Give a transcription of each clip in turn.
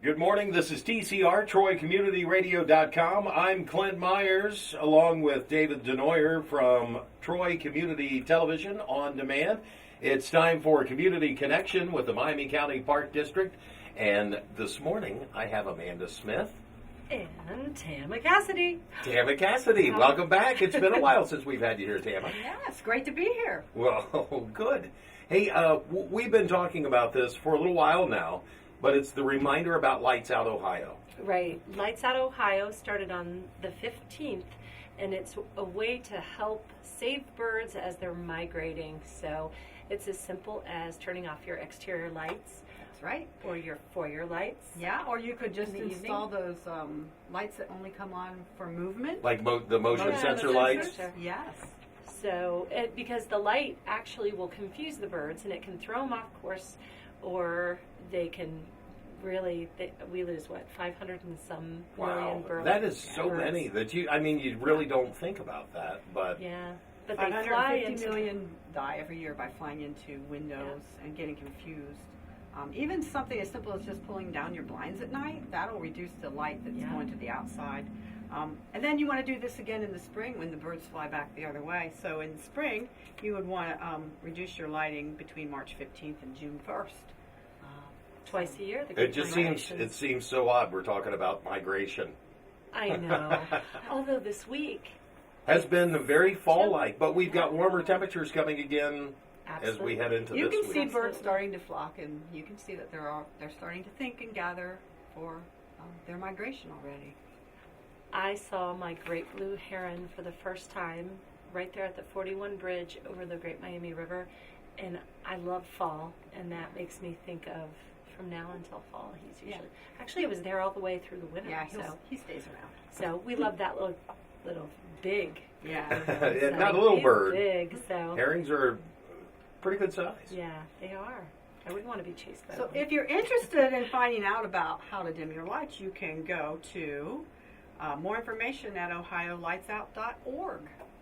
Good morning. This is TCR, TroyCommunityRadio.com. I'm Clint Myers, along with David Denoyer from Troy Community Television On Demand. It's time for Community Connection with the Miami County Park District. And this morning, I have Amanda Smith. And Tama Cassidy. Tama Cassidy, welcome back. It's been a while since we've had you here, Tama. Yeah, it's great to be here. Well, good. Hey, we've been talking about this for a little while now, but it's the reminder about Lights Out Ohio. Right. Lights Out Ohio started on the 15th, and it's a way to help save birds as they're migrating. So it's as simple as turning off your exterior lights. That's right. Or your foyer lights. Yeah, or you could just install evening. those lights that only come on for movement. Like the motion sensor lights? Yes. So, because the light actually will confuse the birds, and it can throw them off course, or they can really, we lose, 500 and some million birds. That is so many that you really don't think about that, but... Yeah, but they fly 550 million die every year by flying into windows and getting confused. Even something as simple as just pulling down your blinds at night, that'll reduce the light that's going to the outside. And then you want to do this again in the spring when the birds fly back the other way. So in the spring, you would want to reduce your lighting between March 15th and June 1st. Twice a year. It seems so odd we're talking about migration. I know. Although this week has been very fall-like, but we've got warmer temperatures coming again. Absolutely. As we head into you this week. You can see birds starting to flock, and you can see that they're starting to think and gather for their migration already. I saw my great blue heron for the first time right there at the 41 bridge over the Great Miami River, and I love fall, and that makes me think of from now until fall. He's usually actually it was there all the way through the winter. Yeah, he stays around. So we love that little big. Yeah, so not a little bird. Big. So herons are pretty good size. Yeah, they are. I wouldn't want to be chased by So one. if you're interested in finding out about how to dim your lights, you can go to more information at ohiolightsout.org.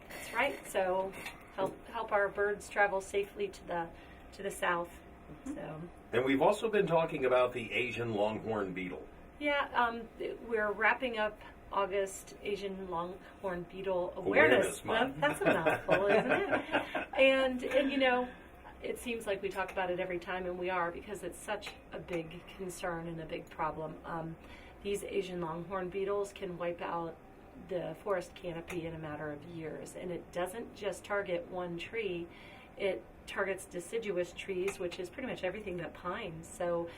That's right. So help our birds travel safely to the south. Mm-hmm. So. And we've also been talking about the Asian longhorn beetle. Yeah, we're wrapping up August Asian Longhorn Beetle Awareness Month. That's a mouthful, isn't it? And you know, it seems like we talk about it every time, and we are, because it's such a big concern and a big problem. These Asian longhorn beetles can wipe out the forest canopy in a matter of years, and it doesn't just target one tree. It targets deciduous trees, which is pretty much everything but pines. So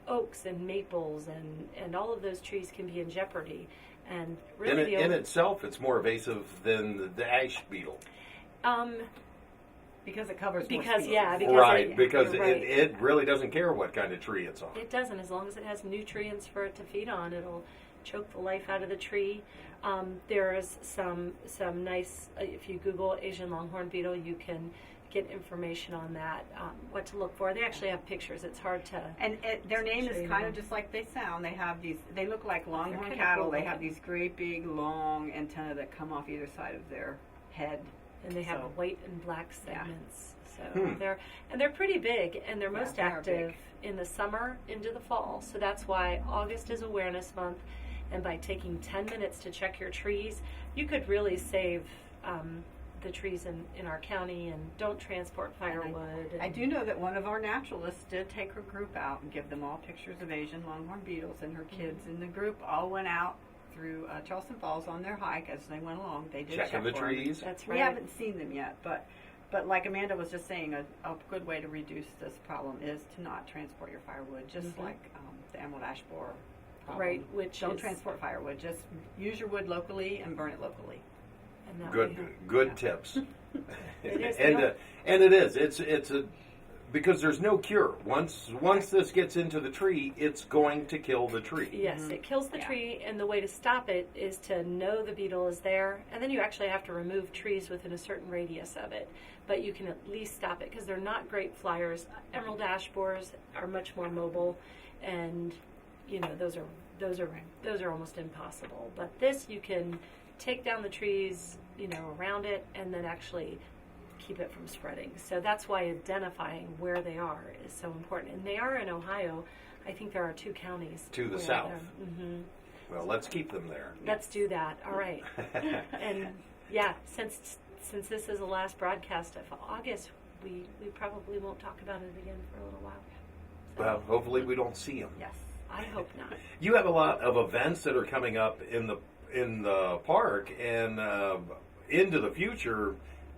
oaks and maples and all of those trees can be in jeopardy. And really in itself, it's more evasive than the ash beetle. Because it covers more because species. It really doesn't care what kind of tree it's on. It doesn't. As long as it has nutrients for it to feed on, it'll choke the life out of the tree. There is some nice, if you Google Asian longhorn beetle, you can get information on that, what to look for. They actually have pictures. It's hard to... And their name is kind of just like they sound. They have these, they look like longhorn cattle. Cool. They have these great big long antennae that come off either side of their head. And they have white and black segments. So they're pretty big, and they're most active in the summer into the fall. So that's why August is Awareness Month, and by taking 10 minutes to check your trees, you could really save the trees in our county. And don't transport firewood. I do know that one of our naturalists did take her group out and give them all pictures of Asian longhorn beetles, and her kids in the group all went out through Charleston Falls on their hike as they went along. They did checking the trees. That's right. We haven't seen them yet, but like Amanda was just saying, a good way to reduce this problem is to not transport your firewood, just like the emerald ash borer problem. Right, don't transport firewood. Just use your wood locally and burn it locally. And good tips. It is. And it is. It's a because there's no cure. Once this gets into the tree, it's going to kill the tree. Yes, it kills the tree, and the way to stop it is to know the beetle is there, and then you actually have to remove trees within a certain radius of it. But you can at least stop it, because they're not great flyers. Emerald ash borers are much more mobile, and those are almost impossible. But this, you can take down the trees, around it, and then actually keep it from spreading. So that's why identifying where they are is so important. And they are in Ohio. I think there are 2 counties. To the south. Well, let's keep them there. Let's do that. All right. And yeah, since this is the last broadcast of August, we probably won't talk about it again for a little while. So, Well, hopefully we don't see them. yes, I hope not. You have a lot of events that are coming up in the park, and into the future,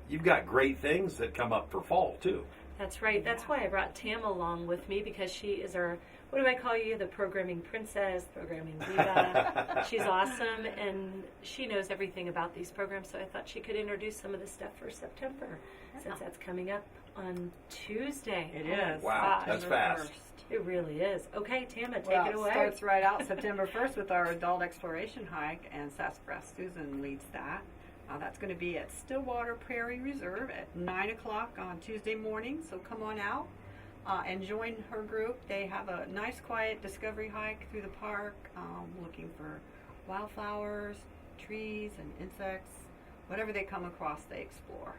you've got great things that come up for fall too. That's right. That's why I brought Tam along with me, because she is our, what do I call you? The programming princess, programming diva. She's awesome, and she knows everything about these programs, so I thought she could introduce some of the stuff for September, since that's coming up on Tuesday. It is. Wow, that's September fast. 1st. It really is. Okay, Tama, take it away. It starts right out September 1st with our adult exploration hike, and Sassafras Susan leads that. That's going to be at Stillwater Prairie Reserve at 9 o'clock on Tuesday morning, so come on out and join her group. They have a nice, quiet discovery hike through the park, looking for wildflowers, trees, and insects. Whatever they come across, they explore.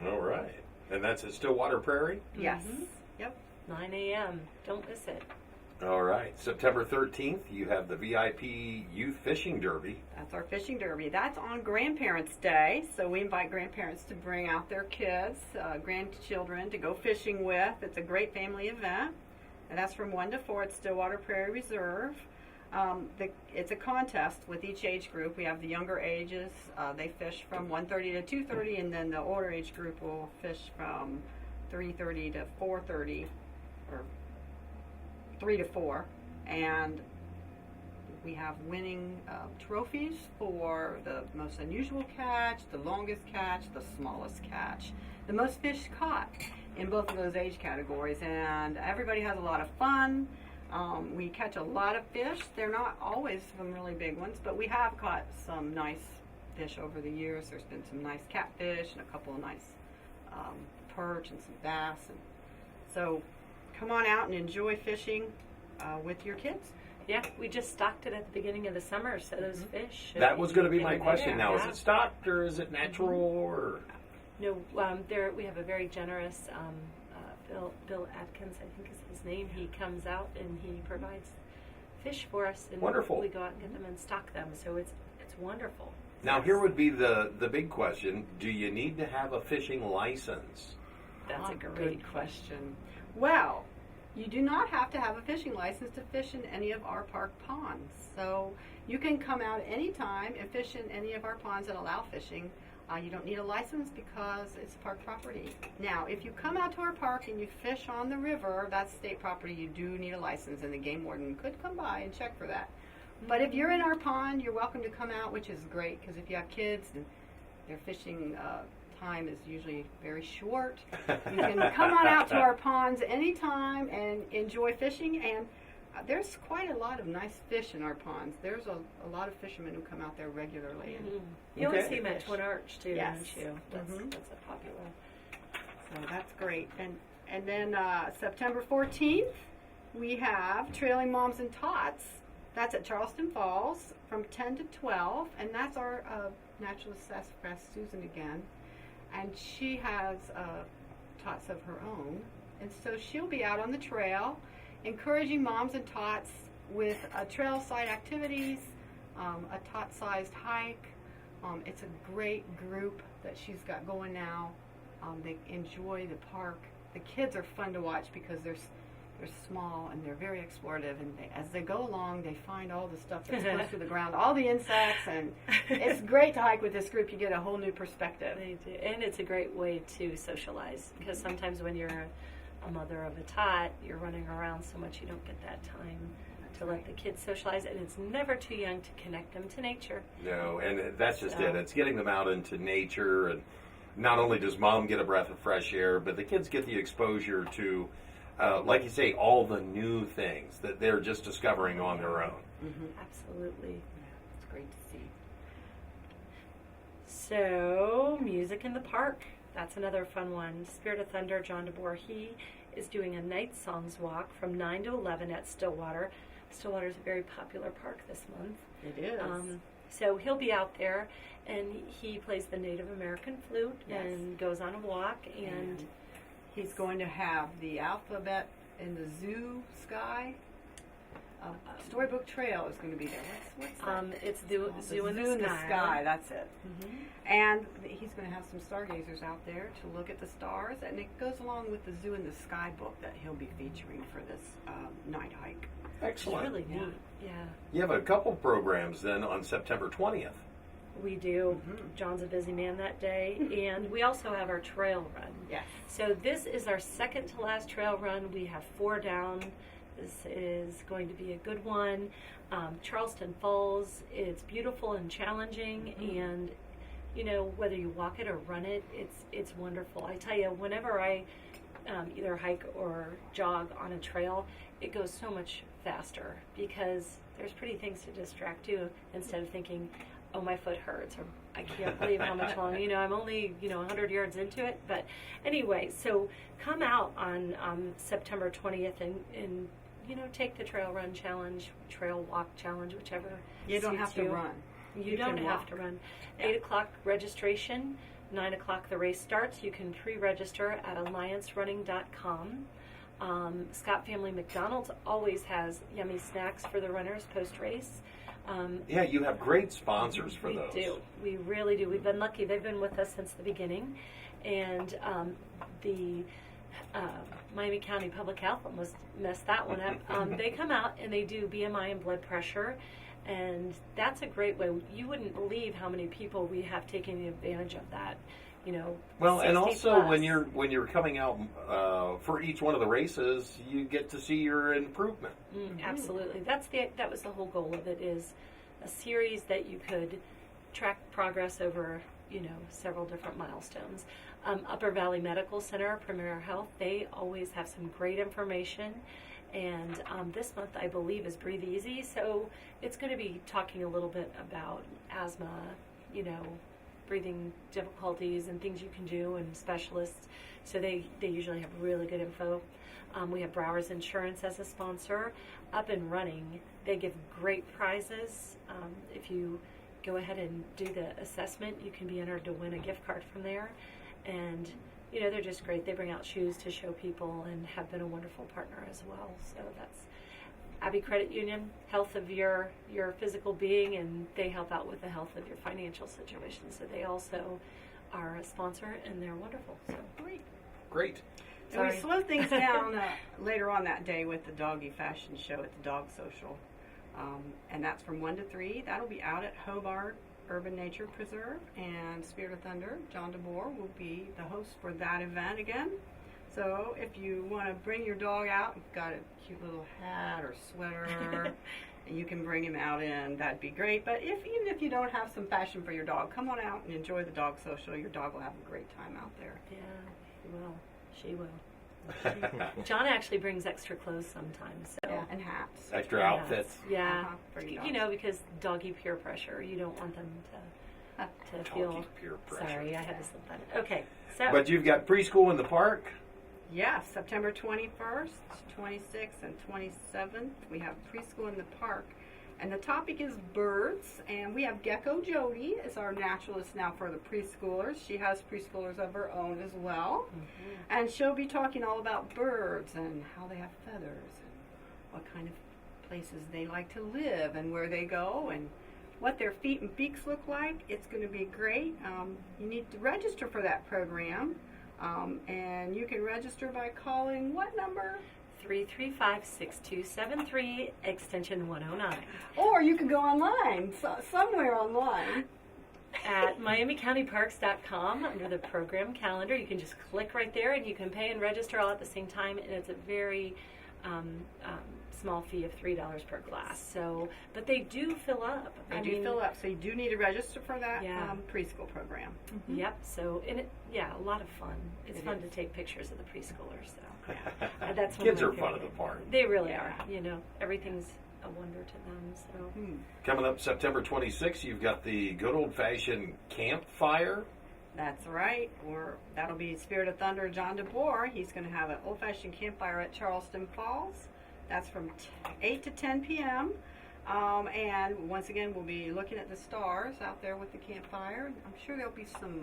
All right. And that's at Stillwater Prairie? Yes. Mhm. Yep. 9 a.m. Don't miss it. All right. September 13th, you have the VIP Youth Fishing Derby. That's our fishing derby. That's on Grandparents' Day, so we invite grandparents to bring out their kids, grandchildren to go fishing with. It's a great family event, and that's from 1 to 4 at Stillwater Prairie Reserve. It's a contest with each age group. We have the younger ages. They fish from 1:30 to 2:30, and then the older age group will fish from 3:30 to 4:30, or 3 to 4, and we have winning trophies for the most unusual catch, the longest catch, the smallest catch, the most fish caught in both of those age categories, and everybody has a lot of fun. We catch a lot of fish. They're not always some really big ones, but we have caught some nice fish over the years. There's been some nice catfish and a couple of nice perch and some bass, and so come on out and enjoy fishing with your kids. Yeah, we just stocked it at the beginning of the summer, so those fish. That was going to be my they're question there, now. yeah. Is it stocked or is it natural or? No, there we have a very generous Bill Atkins, I think is his name. He comes out and he provides fish for us, and Wonderful. we go out and get them and stock them. So it's wonderful. Now here would be the big question. Do you need to have a fishing license? That's a great question. Well, you do not have to have a fishing license to fish in any of our park ponds. So you can come out anytime and fish in any of our ponds that allow fishing. You don't need a license because it's park property. Now, if you come out to our park and you fish on the river, that's state property, you do need a license, and the game warden could come by and check for that. But if you're in our pond, you're welcome to come out, which is great, because if you have kids and their fishing time is usually very short, you can come on out to our ponds anytime and enjoy fishing. And there's quite a lot of nice fish in our ponds. There's a lot of fishermen who come out there regularly. And You always Okay. see them at Twin Arch too, Yes. don't you? That's Mhm. a popular. so that's great. And then September 14th, we have Trailing Moms and Tots. That's at Charleston Falls from 10 to 12, and that's our naturalist Sassafras Susan again. And she has tots of her own, and so she'll be out on the trail encouraging moms and tots with trail side activities, a tot-sized hike. It's a great group that she's got going now. They enjoy the park. The kids are fun to watch because they're small and they're very explorative, and as they go along, they find all the stuff that's close to the ground, all the insects, and it's great to hike with this group. You get a whole new perspective. They do. And it's a great way to socialize, because sometimes when you're a mother of a tot, you're running around so much you don't get that time to let the kids socialize, and it's never too young to connect them to nature. No, and that's just So- it. It's getting them out into nature, and not only does mom get a breath of fresh air, but the kids get the exposure to, like you say, all the new things that they're just discovering on their own. Absolutely. It's great to see. So, music in the park. That's another fun one. Spirit of Thunder, John DeBoer, he is doing a night songs walk from 9 to 11 at Stillwater. Stillwater is a very popular park this month. It is. So he'll be out there, and he plays the Native American flute Yes. and goes on a walk, and He's going to have the alphabet in the zoo sky. Storybook Trail is going to be there. What's that? It's the Zoo in the Sky. That's it. Mm-hmm. And he's going to have some stargazers out there to look at the stars, and it goes along with the Zoo in the Sky book that he'll be featuring for this night hike. Excellent. It's really neat. Yeah. You have a couple programs then on September 20th. We do. Mm-hmm. John's a busy man that day. And we also have our trail run. Yes. So this is our second to last trail run. We have 4 down. This is going to be a good one. Charleston Falls, it's beautiful and challenging. Mm-hmm. And, you know, whether you walk it or run it, it's wonderful. I tell you, whenever I either hike or jog on a trail, it goes so much faster because there's pretty things to distract you instead of thinking, oh, my foot hurts, or I can't believe how much longer, I'm only, 100 yards into it. But anyway, so come out on September 20th and take the trail run challenge, trail walk challenge, whichever. You don't suits have to you. run. You don't have to run. Yeah. 8 o'clock registration, 9 o'clock the race starts. You can pre-register at alliancerunning.com. Scott Family McDonald's always has yummy snacks for the runners post-race. Yeah, you have great sponsors for those. We do. We really do. We've been lucky. They've been with us since the beginning. And the Miami County Public Health almost messed that one up. They come out and they do BMI and blood pressure. And that's a great way. You wouldn't believe how many people we have taking advantage of that. Well, and 60 also plus. when you're coming out for each one of the races, you get to see your improvement. Absolutely, that was the whole goal of it, is a series that you could track progress over several different milestones. Upper Valley Medical Center, Premier Health, they always have some great information. And this month, I believe, is Breathe Easy, so it's going to be talking a little bit about asthma, breathing difficulties and things you can do, and specialists. So they usually have really good info. We have Browers Insurance as a sponsor. Up and Running, they give great prizes. If you go ahead and do the assessment, you can be entered to win a gift card from there. And they're just great. They bring out shoes to show people and have been a wonderful partner as well. So that's Abbey Credit Union, health of your physical being, and they help out with the health of your financial situation. So they also are a sponsor, and they're wonderful. So Great. And we slow things down later on that day with the Doggy Fashion Show at the Dog Social. And that's from 1 to 3. That'll be out at Hobart Urban Nature Preserve, and Spirit of Thunder, John DeBoer, will be the host for that event again. So if you want to bring your dog out, you've got a cute little hat or sweater, and you can bring him out in, that'd be great. But even if you don't have some fashion for your dog, come on out and enjoy the Dog Social. Your dog will have a great time out there. yeah, he will. She will. John actually brings extra clothes sometimes. So. Yeah, and hats. Extra outfits. Yeah, For your dogs. because doggy peer pressure. You don't want them to feel. Doggy peer pressure. Sorry, I had to slip that. Okay, so. But you've got preschool in the park. Yes, September 21st, 26th, and 27th. We have preschool in the park. And the topic is birds. And we have Gecko Jody as our naturalist now for the preschoolers. She has preschoolers of her own as well. Mm-hmm. And she'll be talking all about birds and how they have feathers and what kind of places they like to live and where they go and what their feet and beaks look like. It's going to be great. You need to register for that program. And you can register by calling what number? 335-6273, extension 109. Or you can go online, somewhere online. At MiamiCountyParks.com, under the program calendar, you can just click right there and you can pay and register all at the same time, and it's a very small fee of $3 per class. So, but they do fill up. They do fill up, so you do need to register for that Yeah. preschool program. Mm-hmm. Yep. So, a lot of fun. It's fun to take pictures of the preschoolers. So, that's one Kids of are my fun at favorite. the park. They really are. Everything's a wonder to them. So. Coming up September 26th, you've got the good old-fashioned campfire. That's right. That'll be Spirit of Thunder, John DeBoer. He's going to have an old-fashioned campfire at Charleston Falls. That's from 8 to 10 p.m. And once again, we'll be looking at the stars out there with the campfire. I'm sure there'll be some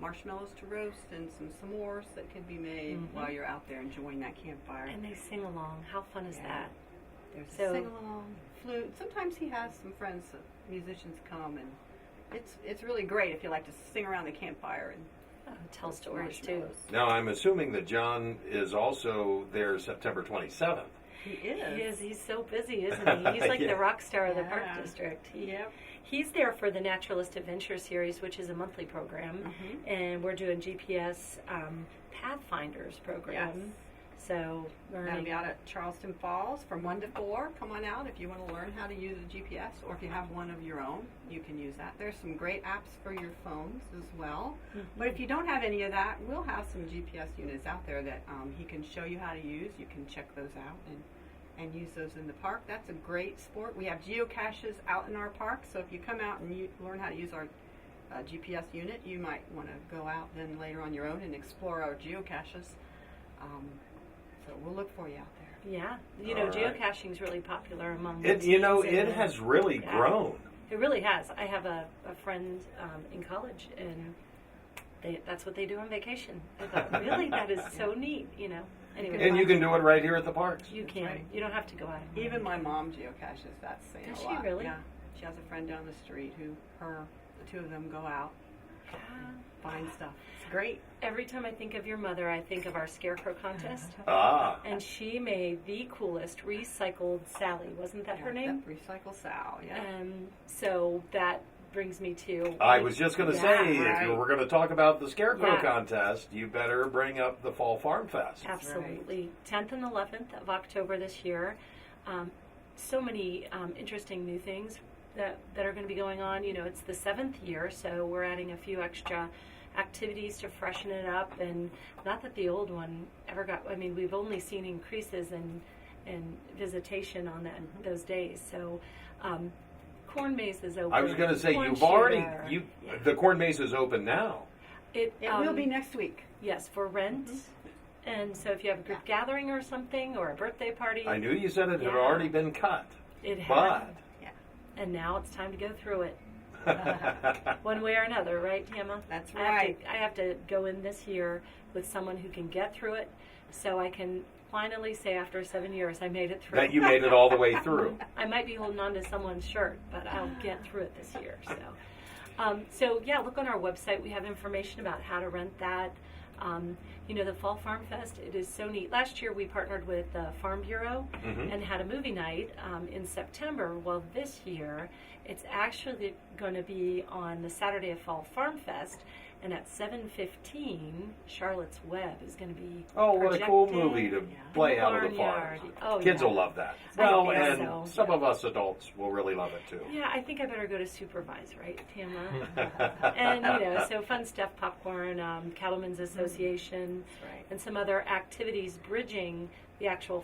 marshmallows to roast and some s'mores that can be made while you're out there enjoying that campfire. And they sing along. How fun is that? There's a sing-along, flute. Sometimes he has some friends, musicians come, and it's really great if you like to sing around the campfire and tell stories too. Now, I'm assuming that John is also there September 27th. He is. He is. He's so busy, isn't he? He's like the rock star of the Park District. He's there for the Naturalist Adventure Series, which is a monthly program, and we're doing GPS Pathfinders program. Yes. So that'll be out at Charleston Falls from 1 to 4. Come on out if you want to learn how to use a GPS, or if you have one of your own, you can use that. There's some great apps for your phones as well. But if you don't have any of that, we'll have some GPS units out there that he can show you how to use. You can check those out and use those in the park. That's a great sport. We have geocaches out in our park, so if you come out and you learn how to use our GPS unit, you might want to go out then later on your own and explore our geocaches. So we'll look for you out there. Yeah, you know, geocaching is really popular among it. You know, it has really grown. It really has. I have a friend in college, and that's what they do on vacation. I thought, really, that is so neat. You know. Anyway, and you can do it right here at the parks. You can. Right. You don't have to go out. Even my mom geocaches. That's saying Does a lot. She really? Yeah. She has a friend down the street who the two of them go out, find stuff. It's great. Every time I think of your mother, I think of our scarecrow contest. And she made the coolest recycled Sally. Wasn't that her name? Recycle Sal, yeah. So that brings me to... I was just going to say, if we're going to talk about the Scarecrow contest, you better bring up the Fall Farm Fest. Absolutely. 10th and 11th of October this year. So many interesting new things that are going to be going on. You know, it's the 7th year, so we're adding a few extra activities to freshen it up, and not that the old one ever got... I mean, we've only seen increases in visitation on those days. So... Corn Maze is open. I was going to say, the Corn Maze is open now. It will be next week. Yes, for rent. And so if you have a group gathering or something, or a birthday party. I knew you said it had already been cut. It had. And now it's time to go through it. One way or another, right, Tama? That's right. I have to go in this year with someone who can get through it, so I can finally say after 7 years I made it through. That you made it all the way through. I might be holding on to someone's shirt, but I'll get through it this year. So look on our website. We have information about how to rent that. You know, the Fall Farm Fest, it is so neat. Last year we partnered with the Farm Bureau and had a movie night in September. Well, this year it's actually going to be on the Saturday of Fall Farm Fest. And at 7:15, Charlotte's Web is going to be what a cool movie to play out of the farm. Kids will love that. Well, and some of us adults will really love it too. Yeah, I think I better go to supervise, right, Tama? And, you know, so fun stuff, popcorn, Cattlemen's Association, and some other activities bridging the actual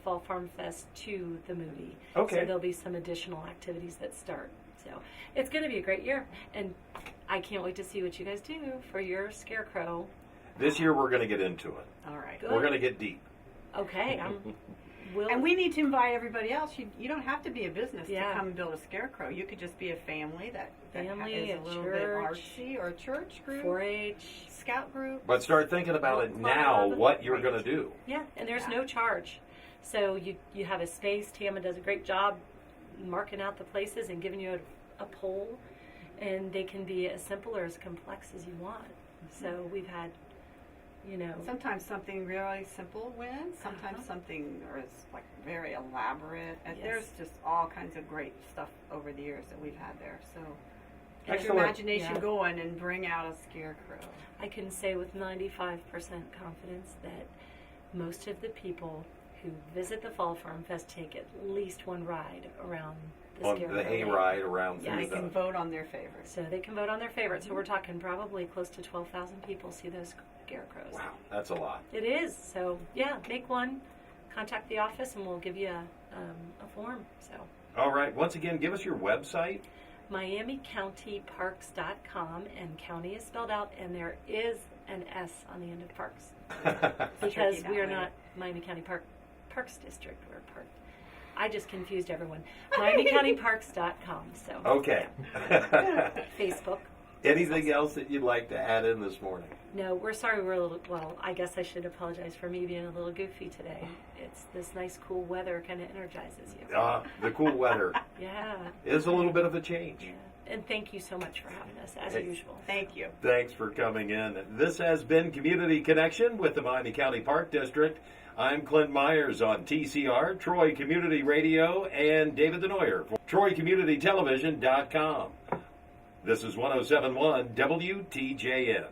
Fall Farm Fest to the movie. Okay. So there'll be some additional activities that start. So it's going to be a great year. And I can't wait to see what you guys do for your Scarecrow. This year we're going to get into it. All right. Good. We're going to get deep. Okay. And we need to invite everybody else. You don't have to be a business to come and build a Scarecrow. You could just be a family that is a little bit artsy, or a church group, 4-H, scout group. But start thinking about it now, what you're going to do. Yeah, and there's no charge. So you have a space. Tama does a great job marking out the places and giving you a poll. And they can be as simple or as complex as you want. So we've had, you know... Sometimes something really simple wins. Sometimes something is like very elaborate. And there's just all kinds of great stuff over the years that we've had there. So get your imagination going and bring out a Scarecrow. I can say with 95% confidence that most of the people who visit the Fall Farm Fest take at least one ride around on the hayride around. Yeah, they can vote on their favorites. So they can vote on their favorites. So we're talking probably close to 12,000 people see those Scarecrows. Wow, that's a lot. It is. So yeah, make one. Contact the office and we'll give you a form. So. All right. Once again, give us your website. MiamiCountyParks.com, and county is spelled out, and there is an S on the end of parks because we are not Miami County Parks District. We're part I just confused everyone. MiamiCountyParks.com. So Okay. Facebook. Anything else that you'd like to add in this morning? No, we're sorry we're a little, well, I guess I should apologize for me being a little goofy today. It's this nice cool weather kind of energizes you. The cool weather Yeah. is a little bit of a change. Yeah. And thank you so much for having us, as Hey. usual. Thank you. Thanks for coming in. This has been Community Connection with the Miami County Park District. I'm Clint Myers on TCR, Troy Community Radio, and David Denoyer for TroyCommunityTelevision.com. This is 107.1 WTJN.